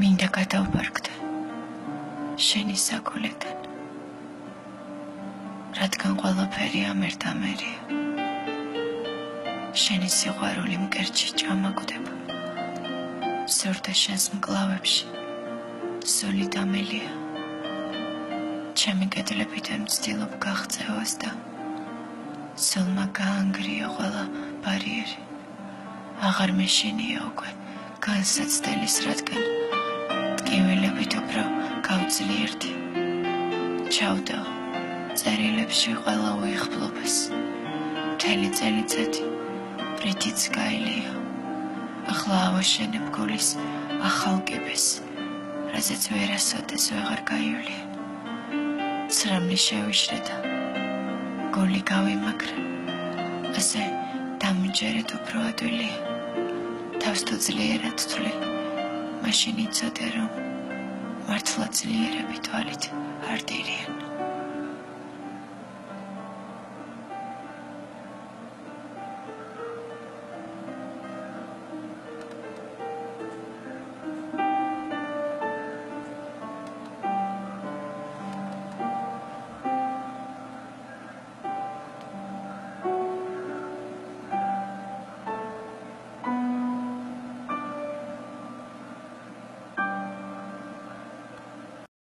მინდა გადავბარგდე შენი საკულიდან, რადგან ყველაფერი ამერდამერია. შენი სიყვარული მკერდში ჭამაგდება, სურდა შენს მკლავებში, სული დამელია. ჩემი კედლებიდან ვცდილობ გაღწევას და სულმა გაანგრია ყველა ბარიერი. აღარ მეშინია უკვე განსაცდელის, რადგან ტკივილებით უფრო გავძლიერდი. ჩავდაო წერილებში ყველა უიღბლობას, მთელი წელიწადი ბრითიც გაელია. ახლა ავაშენებ გულის ახალ კიბეს, რაზეც ვერასოდეს ვეღარ გაივლია. ცრემლი შევიშრე და გული გავიმაგრე, ასე დამჯერეთ უფრო ადვილია. თავს თუ ძლიერად თვლი, მაშინ იცოდე, რომ მართლა ძლიერები თვალით არ დირიან.